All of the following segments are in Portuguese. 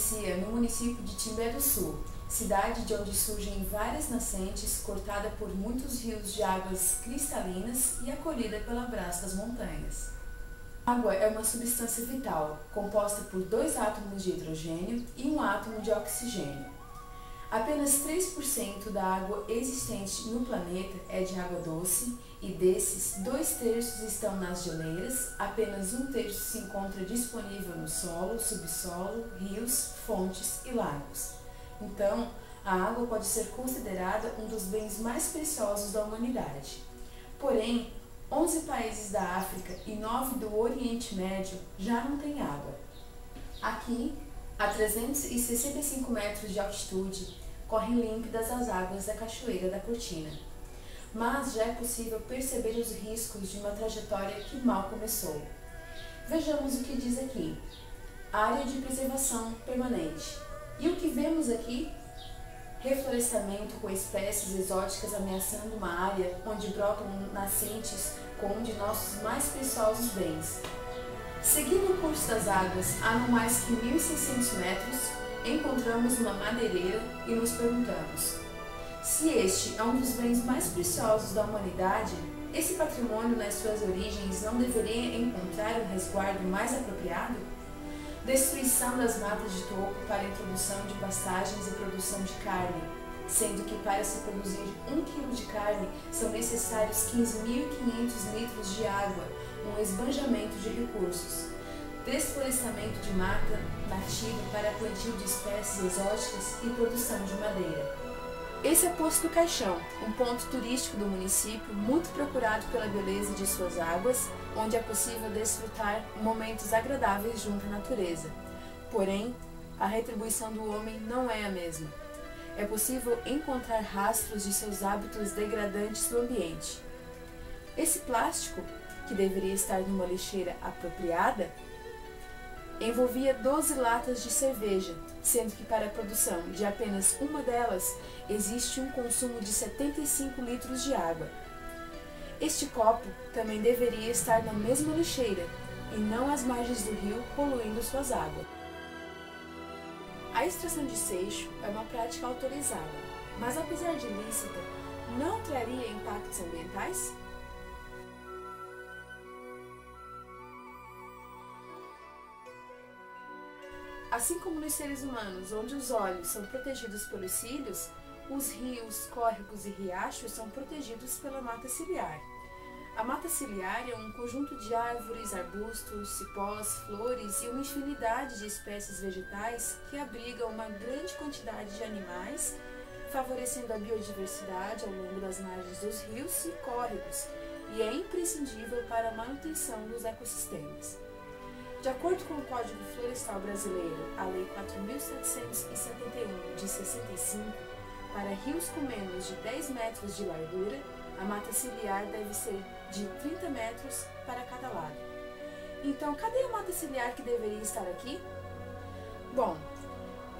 inicia no município de Timbé do Sul, cidade de onde surgem várias nascentes, cortada por muitos rios de águas cristalinas e acolhida pela brasa das montanhas. A água é uma substância vital, composta por 2 átomos de hidrogênio e 1 átomo de oxigênio. Apenas 3% da água existente no planeta é de água doce e desses, 2/3 estão nas geleiras, apenas 1/3 se encontra disponível no solo, subsolo, rios, fontes e lagos. Então, a água pode ser considerada um dos bens mais preciosos da humanidade. Porém, 11 países da África e 9 do Oriente Médio já não têm água. Aqui, a 365 metros de altitude, correm límpidas as águas da Cachoeira da Cortina. Mas já é possível perceber os riscos de uma trajetória que mal começou. Vejamos o que diz aqui. Área de preservação permanente. E o que vemos aqui? Reflorestamento com espécies exóticas ameaçando uma área onde brotam nascentes com um de nossos mais preciosos bens. Seguindo o curso das águas a não mais que 1.600 metros, encontramos uma madeireira e nos perguntamos: se este é um dos bens mais preciosos da humanidade, esse patrimônio nas suas origens não deveria encontrar um resguardo mais apropriado? Destruição das matas de toco para a introdução de pastagens e produção de carne, sendo que para se produzir 1 kg de carne são necessários 15.500 litros de água, um esbanjamento de recursos. Desflorestamento de mata nativa para plantio de espécies exóticas e produção de madeira. Esse é Poço do Caixão, um ponto turístico do município muito procurado pela beleza de suas águas, onde é possível desfrutar momentos agradáveis junto à natureza. Porém, a retribuição do homem não é a mesma. É possível encontrar rastros de seus hábitos degradantes do ambiente. Esse plástico, que deveria estar numa lixeira apropriada, envolvia 12 latas de cerveja, sendo que para a produção de apenas uma delas existe um consumo de 75 litros de água. Este copo também deveria estar na mesma lixeira e não às margens do rio poluindo suas águas. A extração de seixo é uma prática autorizada, mas apesar de ilícita, não traria impactos ambientais? Assim como nos seres humanos, onde os olhos são protegidos pelos cílios, os rios, córregos e riachos são protegidos pela mata ciliar. A mata ciliar é um conjunto de árvores, arbustos, cipós, flores e uma infinidade de espécies vegetais que abrigam uma grande quantidade de animais, favorecendo a biodiversidade ao longo das margens dos rios e córregos, e é imprescindível para a manutenção dos ecossistemas. De acordo com o Código Florestal Brasileiro, a Lei 4.771 de 65, para rios com menos de 10 metros de largura, a mata ciliar deve ser de 30 metros para cada lado. Então, cadê a mata ciliar que deveria estar aqui? Bom,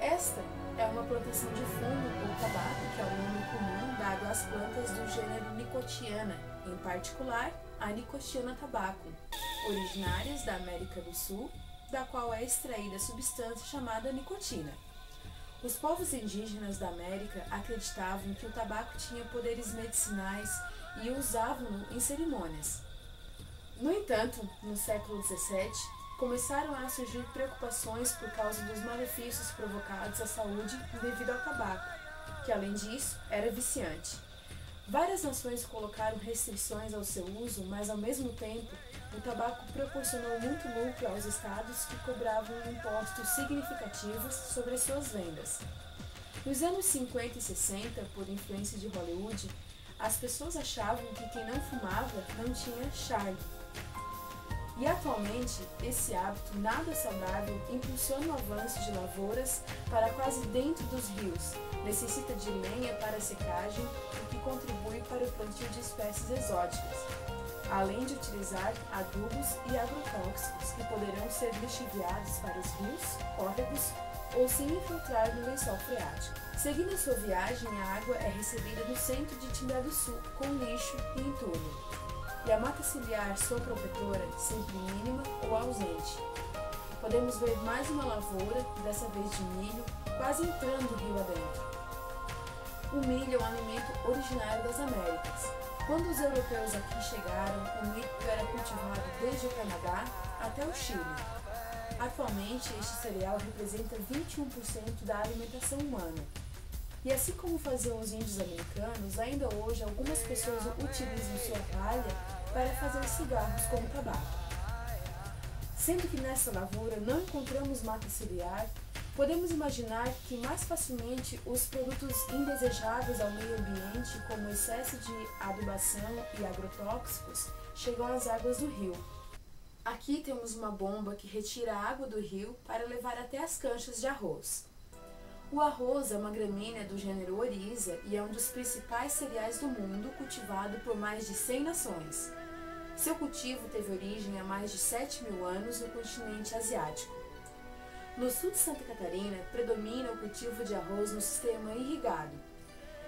esta é uma plantação de fumo ou tabaco, que é o nome comum dado às plantas do gênero Nicotiana, em particular a Nicotiana tabaco, originárias da América do Sul, da qual é extraída a substância chamada nicotina. Os povos indígenas da América acreditavam que o tabaco tinha poderes medicinais e o usavam em cerimônias. No entanto, no século XVII, começaram a surgir preocupações por causa dos malefícios provocados à saúde devido ao tabaco, que além disso era viciante. Várias nações colocaram restrições ao seu uso, mas ao mesmo tempo, o tabaco proporcionou muito lucro aos estados que cobravam impostos significativos sobre as suas vendas. Nos anos 50 e 60, por influência de Hollywood, as pessoas achavam que quem não fumava não tinha charme. E atualmente, esse hábito nada saudável impulsiona o avanço de lavouras para quase dentro dos rios, necessita de lenha para a secagem, o que contribui para o plantio de espécies exóticas, além de utilizar adubos e agrotóxicos que poderão ser lixiviados para os rios, córregos ou se infiltrar no lençol freático. Seguindo a sua viagem, a água é recebida no centro de Timbé do Sul, com lixo e entulho. E a mata ciliar, sua protetora, sempre mínima ou ausente. podemos ver mais uma lavoura, dessa vez de milho, quase entrando rio adentro. O milho é um alimento originário das Américas. Quando os europeus aqui chegaram, o milho era cultivado desde o Canadá até o Chile. Atualmente, este cereal representa 21% da alimentação humana. E assim como faziam os índios americanos, ainda hoje algumas pessoas utilizam sua palha para fazer cigarros como tabaco. Sendo que nessa lavoura não encontramos mata ciliar, podemos imaginar que mais facilmente os produtos indesejáveis ao meio ambiente, como o excesso de adubação e agrotóxicos, chegam às águas do rio. Aqui temos uma bomba que retira a água do rio para levar até as canchas de arroz. O arroz é uma gramínea do gênero Oryza e é um dos principais cereais do mundo, cultivado por mais de 100 nações. Seu cultivo teve origem há mais de 7.000 anos no continente asiático. No sul de Santa Catarina, predomina o cultivo de arroz no sistema irrigado.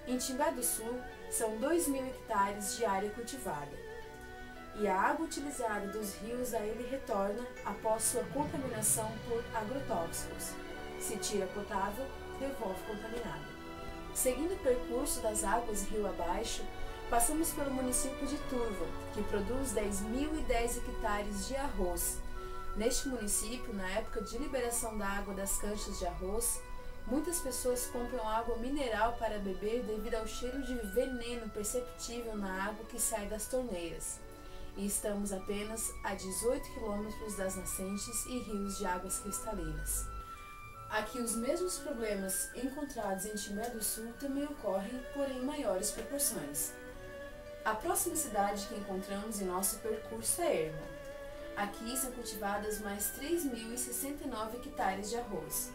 Em Timbé do Sul, são 2.000 hectares de área cultivada. E a água utilizada dos rios a ele retorna após sua contaminação por agrotóxicos. Se tira potável, devolve contaminada. Seguindo o percurso das águas rio abaixo, passamos pelo município de Turvo, que produz 10.010 hectares de arroz. Neste município, na época de liberação da água das canchas de arroz, muitas pessoas compram água mineral para beber devido ao cheiro de veneno perceptível na água que sai das torneiras. E estamos apenas a 18 quilômetros das nascentes e rios de águas cristalinas. Aqui os mesmos problemas encontrados em Timbé do Sul também ocorrem, porém em maiores proporções. A próxima cidade que encontramos em nosso percurso é Erma. Aqui são cultivadas mais 3.069 hectares de arroz.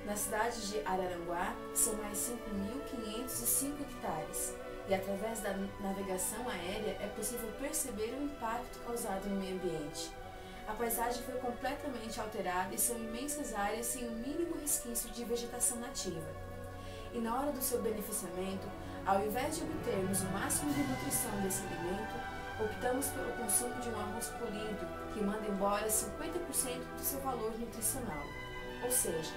Na cidade de Araranguá são mais 5.505 hectares. E através da navegação aérea é possível perceber o impacto causado no meio ambiente. A paisagem foi completamente alterada e são imensas áreas sem o mínimo resquício de vegetação nativa. E na hora do seu beneficiamento, ao invés de obtermos o máximo de nutrição desse alimento, optamos pelo consumo de um arroz polido, que manda embora 50% do seu valor nutricional. Ou seja,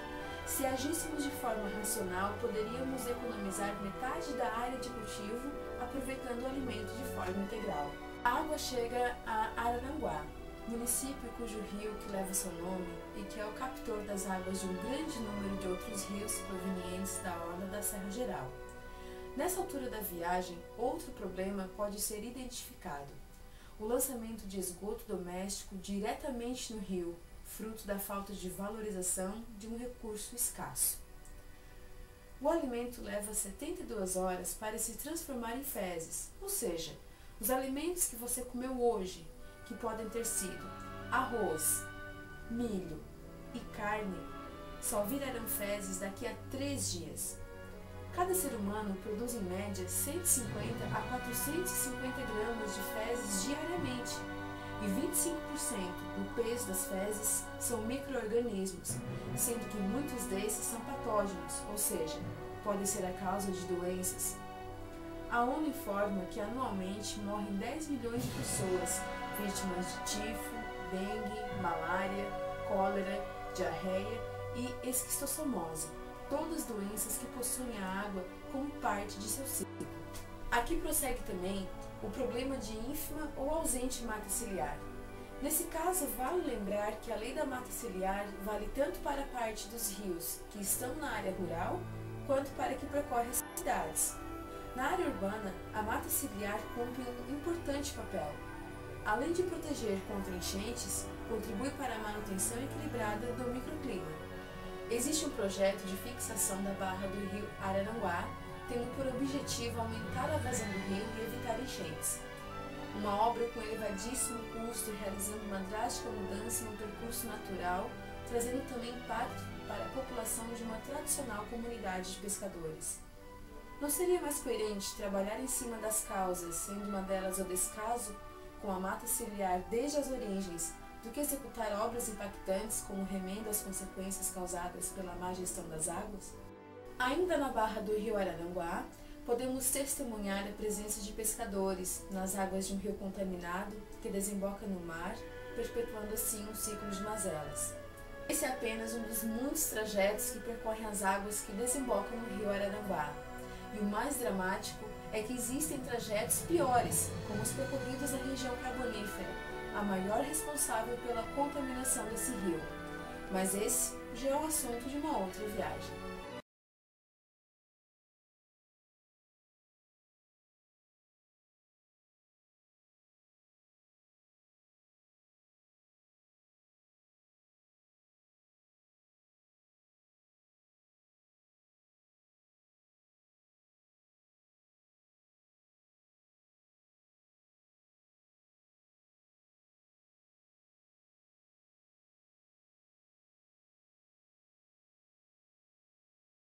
se agíssemos de forma racional, poderíamos economizar metade da área de cultivo, aproveitando o alimento de forma integral. A água chega a Araranguá, município cujo rio que leva seu nome e que é o captor das águas de um grande número de outros rios provenientes da orla da Serra Geral. Nessa altura da viagem, outro problema pode ser identificado: o lançamento de esgoto doméstico diretamente no rio, fruto da falta de valorização de um recurso escasso. O alimento leva 72 horas para se transformar em fezes, ou seja, os alimentos que você comeu hoje, que podem ter sido arroz, milho e carne, só virarão fezes daqui a 3 dias. Cada ser humano produz em média 150 a 450 gramas de fezes diariamente, e 25% do peso das fezes são micro-organismos, sendo que muitos desses são patógenos, ou seja, podem ser a causa de doenças. A ONU informa que anualmente morrem 10 milhões de pessoas vítimas de tifo, dengue, malária, cólera, diarreia e esquistossomose, todas doenças que possuem a água como parte de seu ciclo. Aqui prossegue também o problema de ínfima ou ausente mata ciliar. Nesse caso, vale lembrar que a lei da mata ciliar vale tanto para a parte dos rios que estão na área rural, quanto para a que percorre as cidades. Na área urbana, a mata ciliar cumpre um importante papel. Além de proteger contra enchentes, contribui para a manutenção equilibrada do microclima. Existe um projeto de fixação da barra do rio Araranguá, tendo por objetivo aumentar a vazão do rio e evitar enchentes. Uma obra com elevadíssimo custo, realizando uma drástica mudança no percurso natural, trazendo também impacto para a população de uma tradicional comunidade de pescadores. Não seria mais coerente trabalhar em cima das causas, sendo uma delas o descaso com a mata ciliar desde as origens, do que executar obras impactantes como remendo às consequências causadas pela má gestão das águas? Ainda na barra do rio Araranguá, podemos testemunhar a presença de pescadores nas águas de um rio contaminado que desemboca no mar, perpetuando assim um ciclo de mazelas. Esse é apenas um dos muitos trajetos que percorrem as águas que desembocam no rio Araranguá. E o mais dramático é que existem trajetos piores, como os percorridos na região carbonífera, a maior responsável pela contaminação desse rio. Mas esse já é o assunto de uma outra viagem.